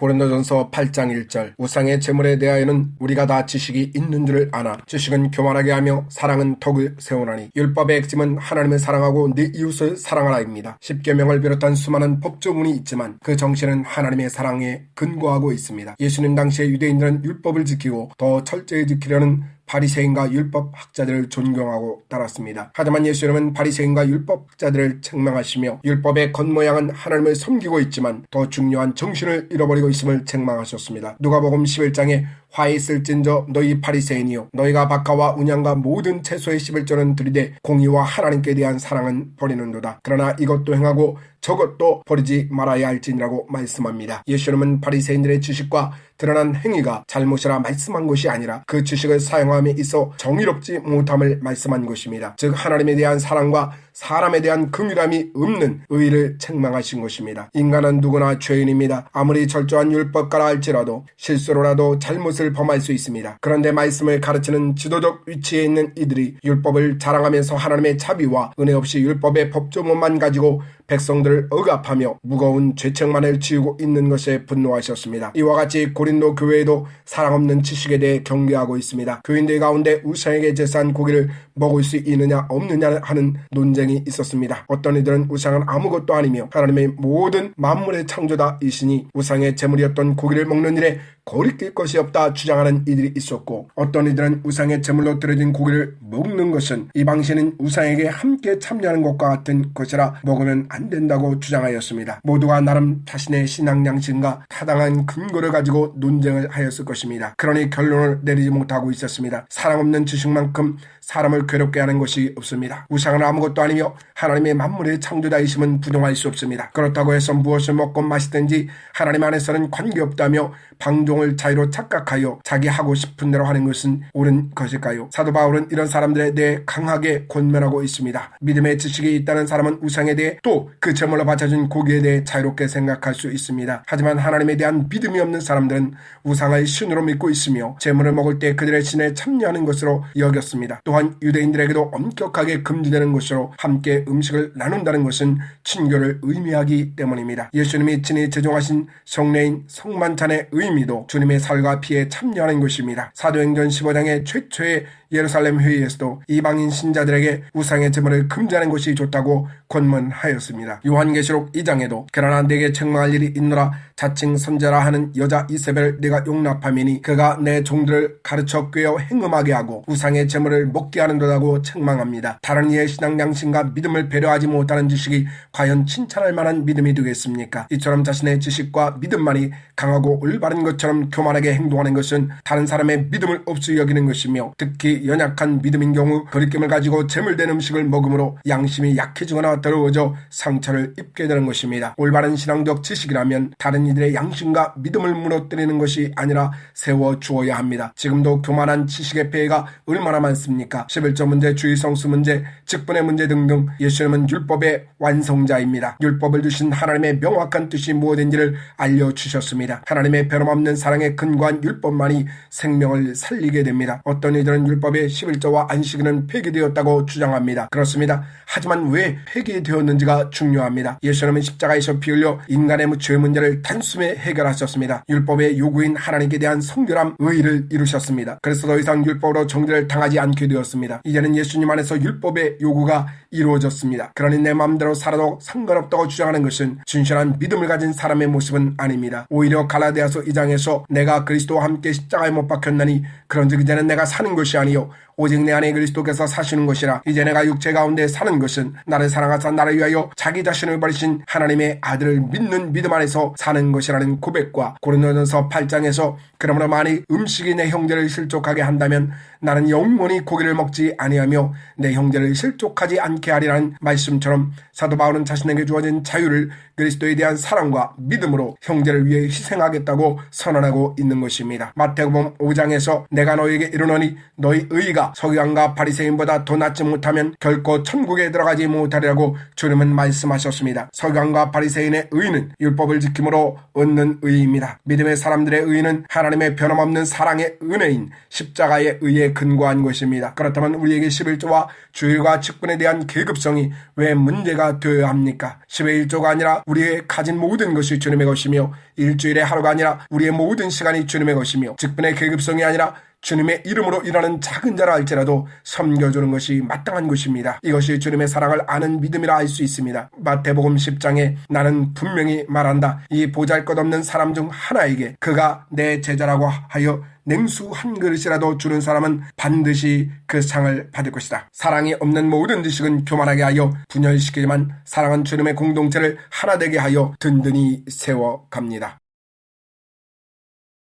고린도전서 8장 1절 우상의 제물에 대하여는 우리가 다 지식이 있는 줄을 아나 지식은 교만하게 하며 사랑은 덕을 세우나니 율법의 핵심은 하나님을 사랑하고 네 이웃을 사랑하라입니다. 십계명을 비롯한 수많은 법조문이 있지만 그 정신은 하나님의 사랑에 근거하고 있습니다. 예수님 당시에 유대인들은 율법을 지키고 더 철저히 지키려는 바리새인과 율법학자들을 존경하고 따랐습니다. 하지만 예수님은 바리새인과 율법학자들을 책망하시며 율법의 겉모양은 하나님을 섬기고 있지만 더 중요한 정신을 잃어버리고 있음을 책망하셨습니다. 누가복음 11장에 화에 있을진저 너희 바리새인이요 너희가 박하와 운양과 모든 채소의 11조는 들이되 공의와 하나님께 대한 사랑은 버리는도다. 그러나 이것도 행하고 저것도 버리지 말아야 할지니라고 말씀합니다. 예수님은 바리새인들의 지식과 드러난 행위가 잘못이라 말씀한 것이 아니라 그 지식을 사용함에 있어 정의롭지 못함을 말씀한 것입니다. 즉 하나님에 대한 사랑과 사람에 대한 긍휼함이 없는 의를 책망하신 것입니다. 인간은 누구나 죄인입니다. 아무리 철저한 율법가라 할지라도 실수로라도 잘못을 범할 수 있습니다. 그런데 말씀을 가르치는 지도적 위치에 있는 이들이 율법을 자랑하면서 하나님의 자비와 은혜 없이 율법의 법조문만 가지고 백성들을 억압하며 무거운 죄책만을 지우고 있는 것에 분노하셨습니다. 이와 같이 고린도 교회에도 사랑 없는 지식에 대해 경계하고 있습니다. 교인들 가운데 우상에게 제사한 고기를 먹을 수 있느냐 없느냐 하는 논쟁이 있었습니다. 어떤 이들은 우상은 아무것도 아니며 하나님의 모든 만물의 창조다이시니 우상의 제물이었던 고기를 먹는 일에 거리낄 것이 없다 주장하는 이들이 있었고, 어떤 이들은 우상의 제물로 드려진 고기를 먹는 것은 이방신인 우상에게 함께 참여하는 것과 같은 것이라 먹으면 안 된다고 주장하였습니다. 모두가 나름 자신의 신앙 양심과 타당한 근거를 가지고 논쟁을 하였을 것입니다. 그러니 결론을 내리지 못하고 있었습니다. 사랑 없는 지식만큼 사람을 괴롭게 하는 것이 없습니다. 우상은 아무것도 아니며 하나님의 만물의 창조자이심은 부정할 수 없습니다. 그렇다고 해서 무엇을 먹고 마시든지 하나님 안에서는 관계없다며 방종을 자유로 착각하여 자기 하고 싶은 대로 하는 것은 옳은 것일까요? 사도 바울은 이런 사람들에 대해 강하게 권면하고 있습니다. 믿음의 지식이 있다는 사람은 우상에 대해 또 그 제물로 바쳐진 고기에 대해 자유롭게 생각할 수 있습니다. 하지만 하나님에 대한 믿음이 없는 사람들은 우상을 신으로 믿고 있으며 제물을 먹을 때 그들의 신에 참여하는 것으로 여겼습니다. 또한 유대인들에게도 엄격하게 금지되는 것으로 함께 음식을 나눈다는 것은 친교를 의미하기 때문입니다. 예수님이 친히 제정하신 성례인 성만찬의 의미도 주님의 살과 피에 참여하는 것입니다. 사도행전 15장의 최초의 예루살렘 회의에서도 이방인 신자들에게 우상의 제물을 금지하는 것이 좋다고 권면하였습니다. 요한계시록 2장에도 그러나 내게 책망할 일이 있노라 자칭 선지자라 하는 여자 이세벨을 내가 용납함이니 그가 내 종들을 가르쳐 꿰어 행음하게 하고 우상의 제물을 먹게 하는도라고 책망합니다. 다른 이의 신앙 양심과 믿음을 배려하지 못하는 지식이 과연 칭찬할 만한 믿음이 되겠습니까? 이처럼 자신의 지식과 믿음만이 강하고 올바른 것처럼 교만하게 행동하는 것은 다른 사람의 믿음을 없이 여기는 것이며, 특히 연약한 믿음인 경우 거리낌을 가지고 제물된 음식을 먹음으로 양심이 약해지거나 더러워져 상처를 입게 되는 것입니다. 올바른 신앙적 지식이라면 다른 이들의 양심과 믿음을 무너뜨리는 것이 아니라 세워주어야 합니다. 지금도 교만한 지식의 폐해가 얼마나 많습니까? 11조 문제, 주의성수 문제, 직분의 문제 등등. 예수님은 율법의 완성자입니다. 율법을 주신 하나님의 명확한 뜻이 무엇인지를 알려주셨습니다. 하나님의 변함없는 사랑에 근거한 율법만이 생명을 살리게 됩니다. 어떤 이들은 율법의 11조와 안식일은 폐기되었다고 주장합니다. 그렇습니다. 하지만 왜 폐기되었는지가 중요합니다. 예수님은 십자가에서 피 흘려 인간의 죄 문제를 단숨에 해결하셨습니다. 율법의 요구인 하나님께 대한 성결함, 의의를 이루셨습니다. 그래서 더 이상 율법으로 정죄를 당하지 않게 되었습니다. 이제는 예수님 안에서 율법의 요구가 이루어졌습니다. 그러니 내 마음대로 살아도 상관없다고 주장하는 것은 진실한 믿음을 가진 사람의 모습은 아닙니다. 오히려 갈라디아서 2장에서 내가 그리스도와 함께 십자가에 못 박혔나니 그런즉 이제는 내가 사는 것이 아니요 오직 내 안에 그리스도께서 사시는 것이라. 이제 내가 육체 가운데 사는 것은 나를 사랑하사 나를 위하여 자기 자신을 버리신 하나님의 아들을 믿는 믿음 안에서 사는 것이라는 고백과 고린도전서 8장에서 그러므로 만일 음식이 내 형제를 실족하게 한다면 나는 영원히 고기를 먹지 아니하며 내 형제를 실족하지 않게 하리라는 말씀처럼 사도 바울은 자신에게 주어진 자유를 그리스도에 대한 사랑과 믿음으로 형제를 위해 희생하겠다고 선언하고 있는 것입니다. 마태복음 5장에서 내가 너희에게 이르노니 너희 의의가 서기관과 바리새인보다 더 낫지 못하면 결코 천국에 들어가지 못하리라고 주님은 말씀하셨습니다. 서기관과 바리새인의 의의는 율법을 지킴으로 얻는 의의입니다. 믿음의 사람들의 의의는 하나님의 변함없는 사랑의 은혜인 십자가의 의의에 근거한 것입니다. 그렇다면 우리에게 11조와 주일과 직분에 대한 계급성이 왜 문제가 되어야 합니까? 10의 1조가 아니라 우리의 가진 모든 것이 주님의 것이며 일주일의 하루가 아니라 우리의 모든 시간이 주님의 것이며 직분의 계급성이 아니라 주님의 이름으로 일하는 작은 자라 할지라도 섬겨주는 것이 마땅한 것입니다. 이것이 주님의 사랑을 아는 믿음이라 할 수 있습니다. 마태복음 10장에 나는 분명히 말한다. 이 보잘것없는 사람 중 하나에게 그가 내 제자라고 하여 냉수 한 그릇이라도 주는 사람은 반드시 그 상을 받을 것이다. 사랑이 없는 모든 지식은 교만하게 하여 분열시키지만 사랑은 주님의 공동체를 하나 되게 하여 든든히 세워갑니다.